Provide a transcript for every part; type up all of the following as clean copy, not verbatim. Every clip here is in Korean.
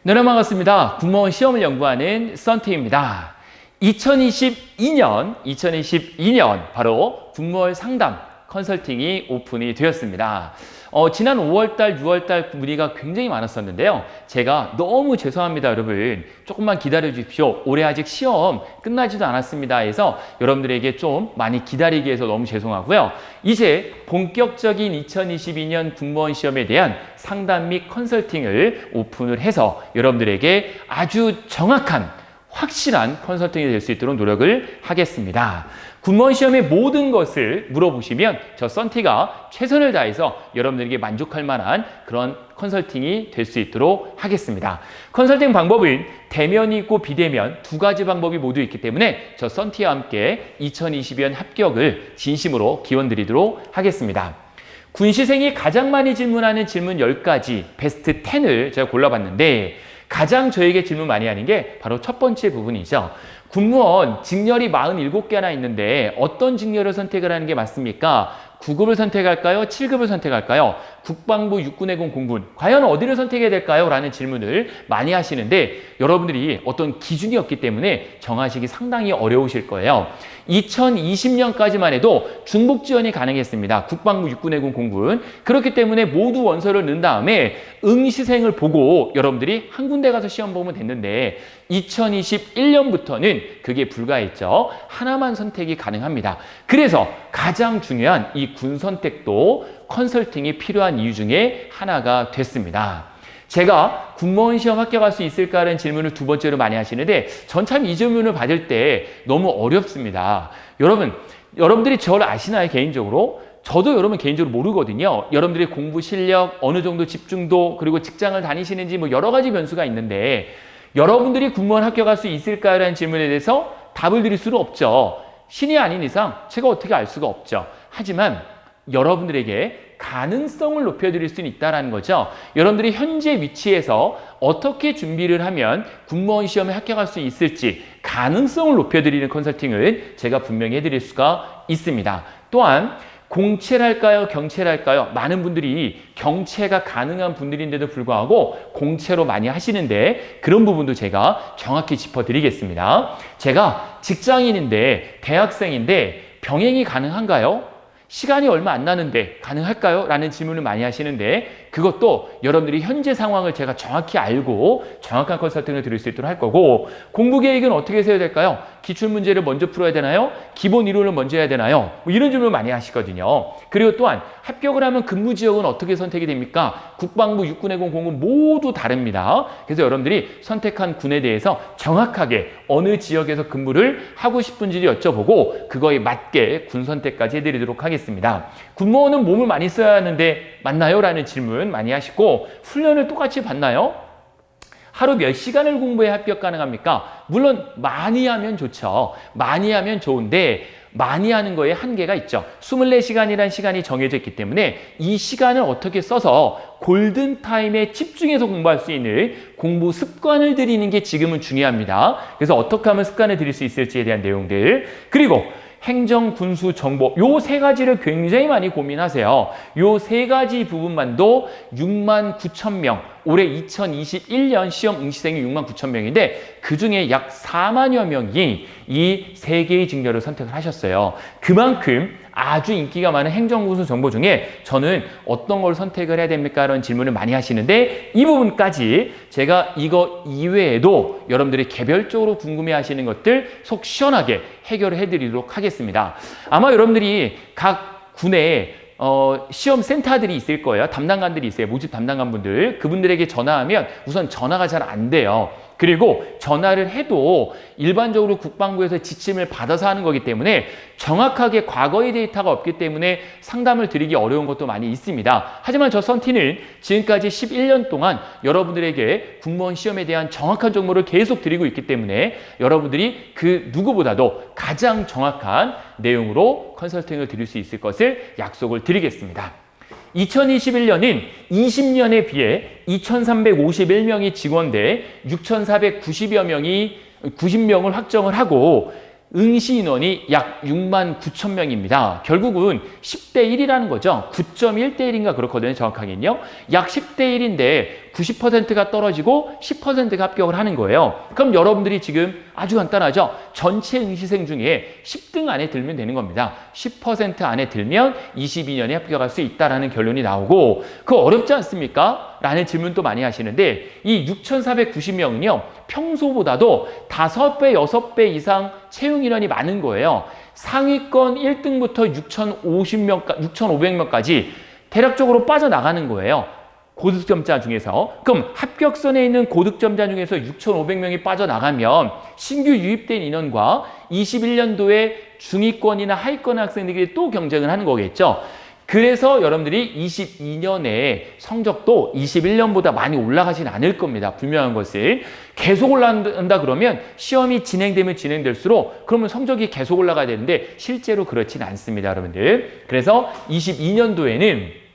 네, 반갑습니다. 공무원 시험을 연구하는 썬트입니다. 2022년 바로 공무원 상담 컨설팅이 오픈이 되었습니다. 지난 5월달, 6월달 문의가 굉장히 많았었는데요. 제가 너무 죄송합니다, 여러분. 조금만 기다려 주십시오. 올해 아직 시험 끝나지도 않았습니다 해서 여러분들에게 좀 많이 기다리게 해서 너무 죄송하고요. 이제 본격적인 2022년 공무원 시험에 대한 상담 및 컨설팅을 오픈을 해서 여러분들에게 아주 정확한 확실한 컨설팅이 될 수 있도록 노력을 하겠습니다. 공무원 시험의 모든 것을 물어보시면 저 썬티가 최선을 다해서 여러분들에게 만족할 만한 그런 컨설팅이 될 수 있도록 하겠습니다. 컨설팅 방법은 대면이 있고 비대면 두 가지 방법이 모두 있기 때문에 저 썬티와 함께 2022년 합격을 진심으로 기원드리도록 하겠습니다. 군시생이 가장 많이 질문하는 질문 10가지 베스트 10을 제가 골라봤는데 가장 저에게 질문 많이 하는 게 바로 첫 번째 부분이죠. 군무원 직렬이 47개나 있는데 어떤 직렬을 선택을 하는 게 맞습니까? 9급을 선택할까요? 7급을 선택할까요? 국방부, 육군해군, 공군 과연 어디를 선택해야 될까요? 라는 질문을 많이 하시는데 여러분들이 어떤 기준이 없기 때문에 정하시기 상당히 어려우실 거예요. 2020년까지만 해도 중복 지원이 가능했습니다. 국방부, 육군해군, 공군. 그렇기 때문에 모두 원서를 넣은 다음에 응시생을 보고 여러분들이 한 군데 가서 시험 보면 됐는데 2021년부터는 그게 불가했죠. 하나만 선택이 가능합니다. 그래서 가장 중요한 이 군 선택도 컨설팅이 필요한 이유 중에 하나가 됐습니다. 제가 군무원 시험 합격할 수 있을까라는 질문을 두 번째로 많이 하시는데 전 참 이 질문을 받을 때 너무 어렵습니다. 여러분들이 저를 아시나요, 개인적으로? 저도 여러분 개인적으로 모르거든요. 여러분들의 공부 실력, 어느 정도 집중도, 그리고 직장을 다니시는지 뭐 여러 가지 변수가 있는데 여러분들이 군무원 합격할 수 있을까라는 질문에 대해서 답을 드릴 수는 없죠. 신이 아닌 이상 제가 어떻게 알 수가 없죠. 하지만 여러분들에게 가능성을 높여드릴 수는 있다는 거죠. 여러분들이 현재 위치에서 어떻게 준비를 하면 군무원 시험에 합격할 수 있을지 가능성을 높여드리는 컨설팅을 제가 분명히 해드릴 수가 있습니다. 또한 공채를 할까요? 경채를 할까요? 많은 분들이 경채가 가능한 분들인데도 불구하고 공채로 많이 하시는데 그런 부분도 제가 정확히 짚어드리겠습니다. 제가 직장인인데 대학생인데 병행이 가능한가요? 시간이 얼마 안 나는데 가능할까요? 라는 질문을 많이 하시는데 그것도 여러분들이 현재 상황을 제가 정확히 알고 정확한 컨설팅을 드릴 수 있도록 할 거고 공부 계획은 어떻게 세워야 될까요? 기출문제를 먼저 풀어야 되나요? 기본 이론을 먼저 해야 되나요? 뭐 이런 질문을 많이 하시거든요. 그리고 또한 합격을 하면 근무 지역은 어떻게 선택이 됩니까? 국방부, 육군해군, 공군 모두 다릅니다. 그래서 여러분들이 선택한 군에 대해서 정확하게 어느 지역에서 근무를 하고 싶은지를 여쭤보고 그거에 맞게 군 선택까지 해드리도록 하겠습니다. 군무원은 몸을 많이 써야 하는데 맞나요? 라는 질문 많이 하시고 훈련을 똑같이 받나요? 하루 몇 시간을 공부해 합격 가능합니까? 물론 많이 하면 좋죠. 많이 하면 좋은데 많이 하는 거에 한계가 있죠. 24시간이라는 시간이 정해져 있기 때문에 이 시간을 어떻게 써서 골든타임에 집중해서 공부할 수 있는 공부 습관을 들이는 게 지금은 중요합니다. 그래서 어떻게 하면 습관을 들일 수 있을지에 대한 내용들 그리고 행정, 군수, 정보 요 세 가지를 굉장히 많이 고민하세요. 요 세 가지 부분만도 69,000명 올해 2021년 시험 응시생이 69,000명인데 그중에 약 4만여 명이 이 세 개의 직렬을 선택을 하셨어요. 그만큼 아주 인기가 많은 행정군수 정보 중에 저는 어떤 걸 선택을 해야 됩니까? 이런 질문을 많이 하시는데 이 부분까지 제가 이거 이외에도 여러분들이 개별적으로 궁금해 하시는 것들 속 시원하게 해결을 해드리도록 하겠습니다. 아마 여러분들이 각 군에 시험 센터들이 있을 거예요. 담당관들이 있어요. 모집 담당관분들. 그분들에게 전화하면 우선 전화가 잘 안 돼요. 그리고 전화를 해도 일반적으로 국방부에서 지침을 받아서 하는 거기 때문에 정확하게 과거의 데이터가 없기 때문에 상담을 드리기 어려운 것도 많이 있습니다. 하지만 저 썬티는 지금까지 11년 동안 여러분들에게 군무원 시험에 대한 정확한 정보를 계속 드리고 있기 때문에 여러분들이 그 누구보다도 가장 정확한 내용으로 컨설팅을 드릴 수 있을 것을 약속을 드리겠습니다. 2021년은 20년에 비해 2,351명이 직원대 6,490여 명이 90명을 확정을 하고 응시 인원이 약 6만 9천 명입니다. 결국은 10대 1이라는 거죠. 9.1대 1인가 그렇거든요. 정확하게는요. 약 10대 1인데 90%가 떨어지고 10%가 합격을 하는 거예요. 그럼 여러분들이 지금 아주 간단하죠. 전체 응시생 중에 10등 안에 들면 되는 겁니다. 10% 안에 들면 22년에 합격할 수 있다라는 결론이 나오고, 그거 어렵지 않습니까? 라는 질문도 많이 하시는데, 이 6,490명은요. 평소보다도 5배, 6배 이상 채용 인원이 많은 거예요. 상위권 1등부터 6,500명까지 대략적으로 빠져나가는 거예요. 고득점자 중에서. 그럼 합격선에 있는 고득점자 중에서 6,500명이 빠져나가면 신규 유입된 인원과 21년도에 중위권이나 하위권 학생들이 또 경쟁을 하는 거겠죠. 그래서 여러분들이 22년에 성적도 21년보다 많이 올라가진 않을 겁니다. 분명한 것을. 계속 올라간다 그러면 시험이 진행되면 진행될수록 그러면 성적이 계속 올라가야 되는데 실제로 그렇진 않습니다, 여러분들. 그래서 22년도에는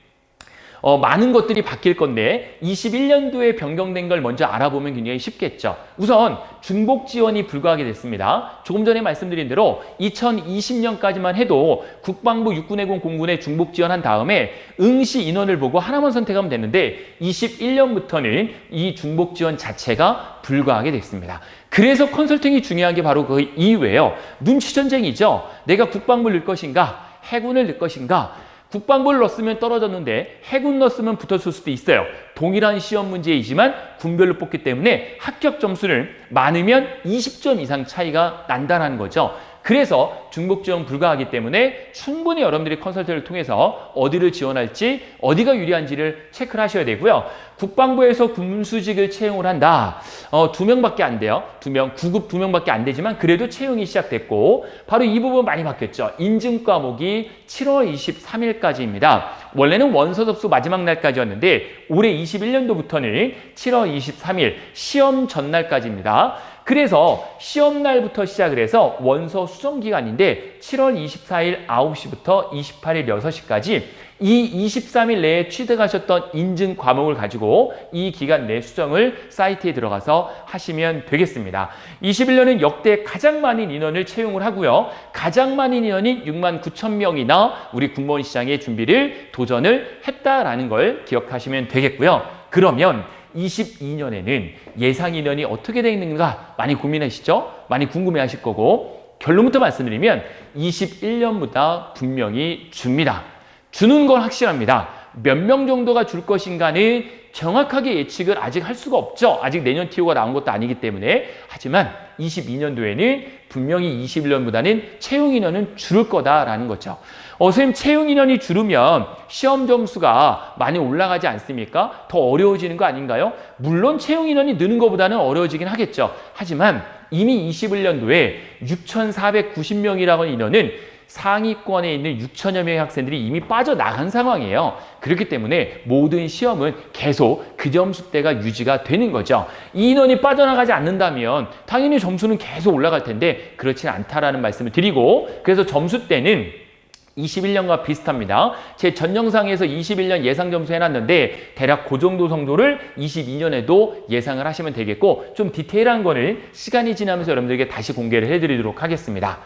많은 것들이 바뀔 건데 21년도에 변경된 걸 먼저 알아보면 굉장히 쉽겠죠. 우선 중복 지원이 불가하게 됐습니다. 조금 전에 말씀드린 대로 2020년까지만 해도 국방부 육군해군 공군에 중복 지원한 다음에 응시 인원을 보고 하나만 선택하면 되는데 21년부터는 이 중복 지원 자체가 불가하게 됐습니다. 그래서 컨설팅이 중요한 게 바로 그 이유예요. 눈치 전쟁이죠. 내가 국방부를 넣을 것인가, 해군을 넣을 것인가. 국방부를 넣었으면 떨어졌는데 해군 넣었으면 붙었을 수도 있어요. 동일한 시험 문제이지만 군별로 뽑기 때문에 합격 점수를 많으면 20점 이상 차이가 난다는 거죠. 그래서 중복 지원 불가하기 때문에 충분히 여러분들이 컨설팅을 통해서 어디를 지원할지, 어디가 유리한지를 체크를 하셔야 되고요. 국방부에서 군수직을 채용을 한다. 2명밖에 안 돼요. 2명, 9급 2명밖에 안 되지만 그래도 채용이 시작됐고, 바로 이 부분 많이 바뀌었죠. 인증 과목이 7월 23일까지입니다. 원래는 원서 접수 마지막 날까지였는데 올해 21년도부터는 7월 23일 시험 전날까지입니다. 그래서 시험날부터 시작을 해서 원서 수정 기간인데 7월 24일 9시부터 28일 6시까지 이 23일 내에 취득하셨던 인증 과목을 가지고 이 기간 내 수정을 사이트에 들어가서 하시면 되겠습니다. 21년은 역대 가장 많은 인원을 채용을 하고요. 가장 많은 인원인 6만 9천 명이나 우리 군무원 시장에 준비를 도전을 했다라는 걸 기억하시면 되겠고요. 그러면 22년에는 예상 인원이 어떻게 되어 있는가 많이 고민하시죠? 많이 궁금해하실 거고, 결론부터 말씀드리면 21년보다 분명히 줍니다. 주는 건 확실합니다. 몇 명 정도가 줄 것인가는 정확하게 예측을 아직 할 수가 없죠. 아직 내년 TO가 나온 것도 아니기 때문에. 하지만 22년도에는 분명히 21년보다는 채용 인원은 줄을 거다라는 거죠. 선생님, 채용 인원이 줄으면 시험 점수가 많이 올라가지 않습니까? 더 어려워지는 거 아닌가요? 물론 채용 인원이 느는 것보다는 어려워지긴 하겠죠. 하지만 이미 21년도에 6,490명이라고 하는 인원은 상위권에 있는 6천여 명의 학생들이 이미 빠져나간 상황이에요. 그렇기 때문에 모든 시험은 계속 그 점수대가 유지가 되는 거죠. 이 인원이 빠져나가지 않는다면 당연히 점수는 계속 올라갈 텐데 그렇지는 않다라는 말씀을 드리고, 그래서 점수대는 21년과 비슷합니다. 제 전 영상에서 21년 예상 점수 해놨는데 대략 그 정도 정도를 22년에도 예상을 하시면 되겠고, 좀 디테일한 거는 시간이 지나면서 여러분들에게 다시 공개를 해드리도록 하겠습니다.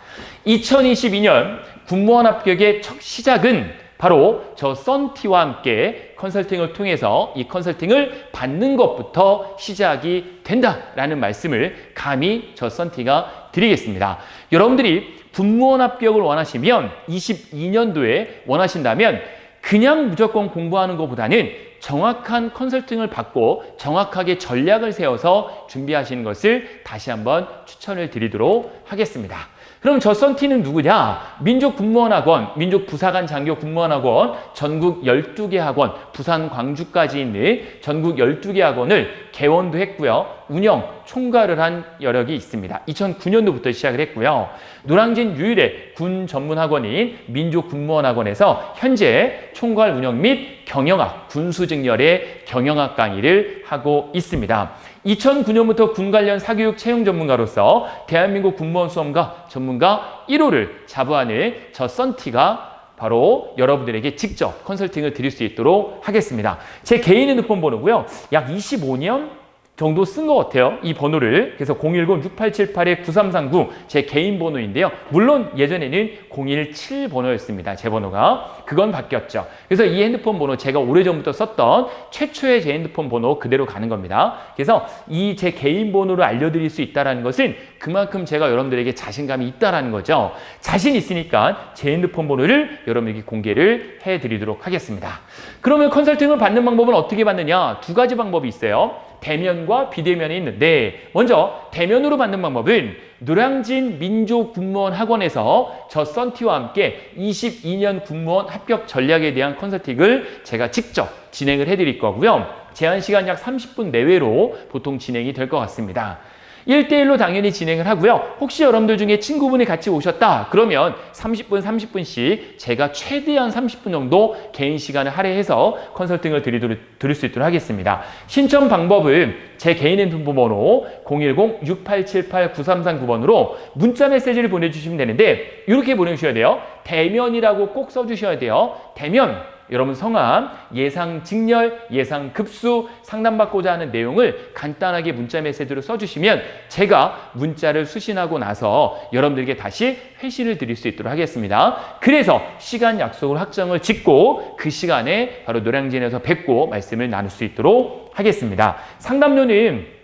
2022년 군무원 합격의 첫 시작은 바로 저 썬티와 함께 컨설팅을 통해서 이 컨설팅을 받는 것부터 시작이 된다라는 말씀을 감히 저 썬티가 드리겠습니다. 여러분들이 군무원 합격을 원하시면 22년도에 원하신다면 그냥 무조건 공부하는 것보다는 정확한 컨설팅을 받고 정확하게 전략을 세워서 준비하시는 것을 다시 한번 추천을 드리도록 하겠습니다. 그럼 저 썬티는 누구냐? 민족군무원학원, 민족부사관 장교 군무원학원, 전국 12개 학원, 부산 광주까지 있는 전국 12개 학원을 개원도 했고요. 운영, 총괄을 한 여력이 있습니다. 2009년도부터 시작을 했고요. 노량진 유일의 군 전문학원인 민족군무원학원에서 현재 총괄 운영 및 경영학, 군수직렬의 경영학 강의를 하고 있습니다. 2009년부터 군 관련 사교육 채용 전문가로서 대한민국 군무원 수험가 전문가 1호를 자부하는 저 썬티가 바로 여러분들에게 직접 컨설팅을 드릴 수 있도록 하겠습니다. 제 개인 핸드폰 번호고요. 약 25년 정도 쓴 것 같아요. 이 번호를. 그래서 010-6878-9339 제 개인 번호인데요. 물론 예전에는 017 번호였습니다. 제 번호가. 그건 바뀌었죠. 그래서 이 핸드폰 번호 제가 오래전부터 썼던 최초의 제 핸드폰 번호 그대로 가는 겁니다. 그래서 이 제 개인 번호를 알려드릴 수 있다는 것은 그만큼 제가 여러분들에게 자신감이 있다는 거죠. 자신 있으니까 제 핸드폰 번호를 여러분에게 공개를 해드리도록 하겠습니다. 그러면 컨설팅을 받는 방법은 어떻게 받느냐? 두 가지 방법이 있어요. 대면과 비대면이 있는데 먼저 대면으로 받는 방법은 노량진 민족군무원 학원에서 저 썬티와 함께 22년 군무원 합격 전략에 대한 컨설팅을 제가 직접 진행을 해드릴 거고요. 제한 시간 약 30분 내외로 보통 진행이 될 것 같습니다. 1대1로 당연히 진행을 하고요. 혹시 여러분들 중에 친구분이 같이 오셨다 그러면 30분씩 제가 최대한 30분 정도 개인 시간을 할애해서 컨설팅을 드릴 수 있도록 하겠습니다. 신청 방법은 제 개인 핸드폰 번호 010-6878-9339번으로 문자 메시지를 보내주시면 되는데 이렇게 보내주셔야 돼요. 대면이라고 꼭 써주셔야 돼요. 대면. 여러분 성함, 예상 직렬, 예상 급수, 상담받고자 하는 내용을 간단하게 문자 메시지로 써주시면 제가 문자를 수신하고 나서 여러분들에게 다시 회신을 드릴 수 있도록 하겠습니다. 그래서 시간 약속을 확정을 짓고 그 시간에 바로 노량진에서 뵙고 말씀을 나눌 수 있도록 하겠습니다. 상담료는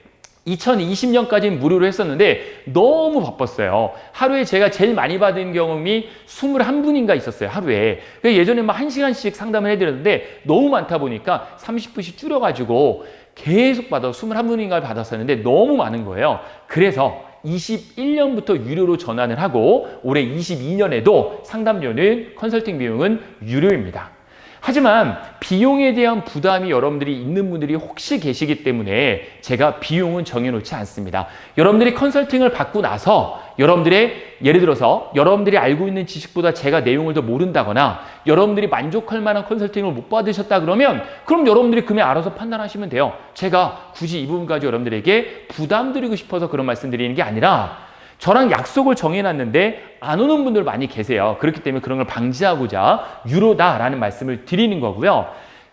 2020년까지는 무료로 했었는데 너무 바빴어요. 하루에 제가 제일 많이 받은 경험이 21분인가 있었어요. 하루에. 예전에 막 1시간씩 상담을 해드렸는데 너무 많다 보니까 30분씩 줄여가지고 계속 받아 21분인가를 받았었는데 너무 많은 거예요. 그래서 21년부터 유료로 전환을 하고 올해 22년에도 상담료는 컨설팅 비용은 유료입니다. 하지만 비용에 대한 부담이 여러분들이 있는 분들이 혹시 계시기 때문에 제가 비용은 정해놓지 않습니다. 여러분들이 컨설팅을 받고 나서 여러분들의 예를 들어서 여러분들이 알고 있는 지식보다 제가 내용을 더 모른다거나 여러분들이 만족할 만한 컨설팅을 못 받으셨다 그러면 그럼 여러분들이 금액 알아서 판단하시면 돼요. 제가 굳이 이 부분까지 여러분들에게 부담드리고 싶어서 그런 말씀 드리는 게 아니라 저랑 약속을 정해놨는데 안 오는 분들 많이 계세요. 그렇기 때문에 그런 걸 방지하고자 유료다라는 말씀을 드리는 거고요.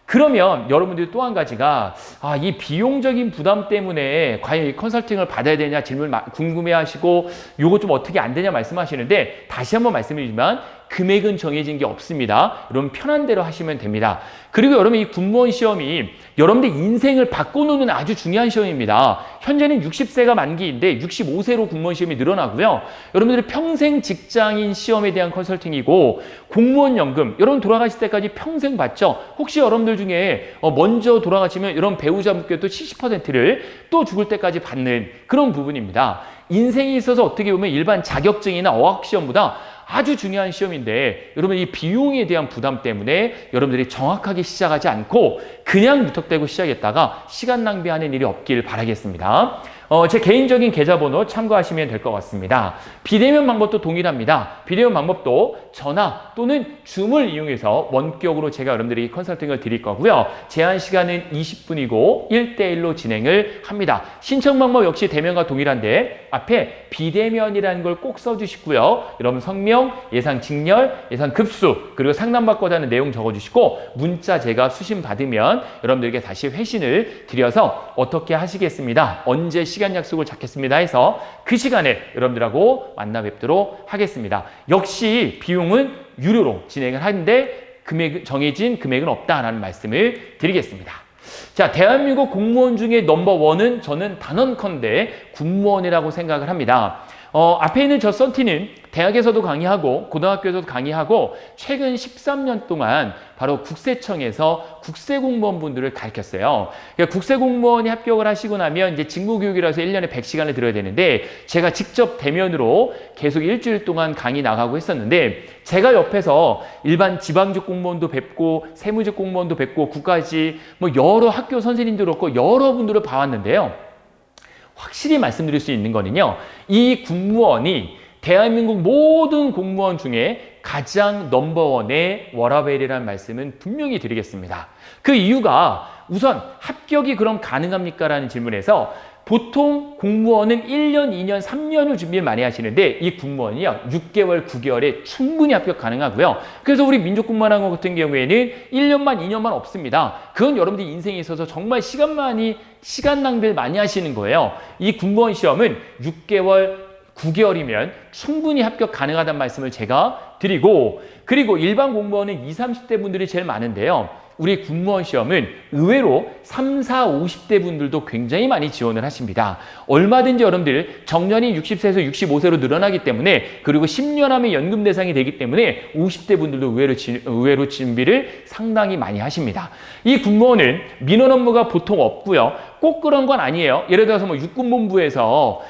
그러면 여러분들이 또 한 가지가 이 비용적인 부담 때문에 과연 이 컨설팅을 받아야 되냐 질문 궁금해하시고 요거 좀 어떻게 안 되냐 말씀하시는데 다시 한번 말씀드리지만 금액은 정해진 게 없습니다. 여러분 편한 대로 하시면 됩니다. 그리고 여러분 이 군무원 시험이 여러분들 인생을 바꿔놓는 아주 중요한 시험입니다. 현재는 60세가 만기인데 65세로 군무원 시험이 늘어나고요. 여러분들이 평생 직장인 시험에 대한 컨설팅이고 공무원 연금 여러분 돌아가실 때까지 평생 받죠. 혹시 여러분들 중에 먼저 돌아가시면 여러분 배우자분께 또 70%를 또 죽을 때까지 받는 그런 부분입니다. 인생에 있어서 어떻게 보면 일반 자격증이나 어학시험보다 아주 중요한 시험인데 여러분 이 비용에 대한 부담 때문에 여러분들이 정확하게 시작하지 않고 그냥 무턱대고 시작했다가 시간 낭비하는 일이 없길 바라겠습니다. 제 개인적인 계좌번호 참고하시면 될 것 같습니다. 비대면 방법도 동일합니다. 비대면 방법도 전화 또는 줌을 이용해서 원격으로 제가 여러분들이 컨설팅을 드릴 거고요. 제한 시간은 20분이고 1대1로 진행을 합니다. 신청 방법 역시 대면과 동일한데 앞에 비대면이라는 걸 꼭 써주시고요. 여러분 성명, 예상 직렬, 예상 급수 그리고 상담받고자 하는 내용 적어주시고 문자 제가 수신 받으면 여러분들에게 다시 회신을 드려서 어떻게 하시겠습니다. 언제 시간 약속을 잡겠습니다 해서 그 시간에 여러분들하고 만나 뵙도록 하겠습니다. 역시 비용은 유료로 진행을 하는데 정해진 금액은 없다라는 말씀을 드리겠습니다. 자, 대한민국 공무원 중에 넘버원은 저는 단언컨대 군무원이라고 생각을 합니다. 앞에 있는 저 썬티는 대학에서도 강의하고 고등학교에서도 강의하고 최근 13년 동안 바로 국세청에서 국세공무원분들을 가르쳤어요. 그러니까 국세공무원이 합격을 하시고 나면 이제 직무교육이라서 1년에 100시간을 들어야 되는데 제가 직접 대면으로 계속 일주일 동안 강의 나가고 했었는데 제가 옆에서 일반 지방직 공무원도 뵙고 세무직 공무원도 뵙고 국가직 뭐 여러 학교 선생님도 그렇고 여러분들을 봐왔는데요. 확실히 말씀드릴 수 있는 거는요. 이 공무원이 대한민국 모든 공무원 중에 가장 넘버원의 워라밸이라는 말씀은 분명히 드리겠습니다. 그 이유가 우선 합격이 그럼 가능합니까? 라는 질문에서 보통 공무원은 1년, 2년, 3년을 준비를 많이 하시는데 이 군무원이요 6개월, 9개월에 충분히 합격 가능하고요. 그래서 우리 민족군무원학원 같은 경우에는 1년만, 2년만 없습니다. 그건 여러분들 인생에 있어서 정말 시간 낭비를 많이 하시는 거예요. 이 군무원 시험은 6개월, 9개월이면 충분히 합격 가능하다는 말씀을 제가 드리고, 그리고 일반 공무원은 20, 30대 분들이 제일 많은데요. 우리 군무원 시험은 의외로 30, 40, 50대 분들도 굉장히 많이 지원을 하십니다. 얼마든지 여러분들 정년이 60세에서 65세로 늘어나기 때문에, 그리고 10년 하면 연금 대상이 되기 때문에 50대 분들도 의외로 준비를 상당히 많이 하십니다. 이 군무원은 민원 업무가 보통 없고요. 꼭 그런 건 아니에요. 예를 들어서 뭐 육군본부에서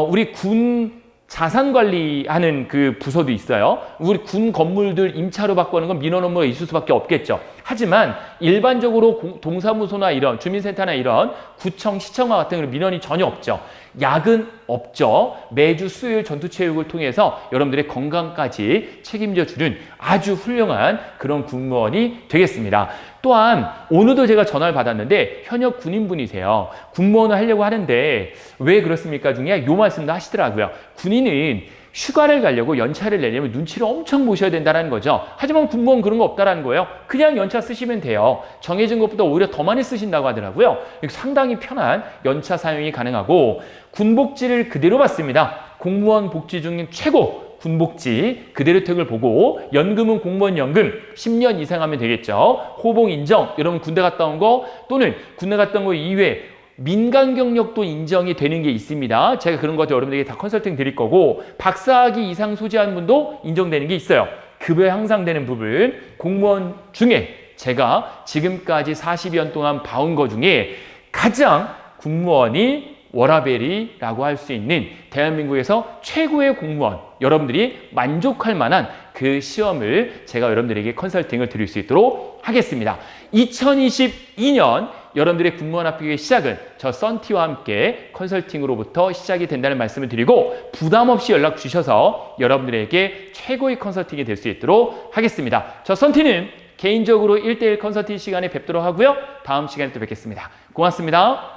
우리 군 자산 관리하는 그 부서도 있어요. 우리 군 건물들 임차로 바꾸는 건 민원 업무가 있을 수밖에 없겠죠. 하지만 일반적으로 동사무소나 이런 주민센터나 이런 구청, 시청과 같은 그런 민원이 전혀 없죠. 야근 없죠. 매주 수요일 전투체육을 통해서 여러분들의 건강까지 책임져 주는 아주 훌륭한 그런 군무원이 되겠습니다. 또한 오늘도 제가 전화를 받았는데 현역 군인분이세요. 군무원을 하려고 하는데 왜 그렇습니까 중에 요 말씀도 하시더라고요. 군인은 휴가를 가려고 연차를 내려면 눈치를 엄청 보셔야 된다는 거죠. 하지만 군무원 그런 거 없다는 거예요. 그냥 연차 쓰시면 돼요. 정해진 것보다 오히려 더 많이 쓰신다고 하더라고요. 상당히 편한 연차 사용이 가능하고, 군복지를 그대로 받습니다. 공무원 복지 중 최고 군복지 그대로 택을 보고, 연금은 공무원 연금 10년 이상 하면 되겠죠. 호봉 인정, 여러분 군대 갔다 온 거 또는 군대 갔다 온 거 이외에 민간 경력도 인정이 되는 게 있습니다. 제가 그런 것도 여러분들에게 다 컨설팅 드릴 거고, 박사학위 이상 소지한 분도 인정되는 게 있어요. 급여 향상되는 부분, 공무원 중에 제가 지금까지 40여 년 동안 봐온 것 중에 가장 군무원이 워라밸이라고 할 수 있는 대한민국에서 최고의 공무원, 여러분들이 만족할 만한 그 시험을 제가 여러분들에게 컨설팅을 드릴 수 있도록 하겠습니다. 2022년 여러분들의 군무원 합격의 시작은 저 썬티와 함께 컨설팅으로부터 시작이 된다는 말씀을 드리고, 부담 없이 연락 주셔서 여러분들에게 최고의 컨설팅이 될 수 있도록 하겠습니다. 저 썬티는 개인적으로 1대1 컨설팅 시간에 뵙도록 하고요. 다음 시간에 또 뵙겠습니다. 고맙습니다.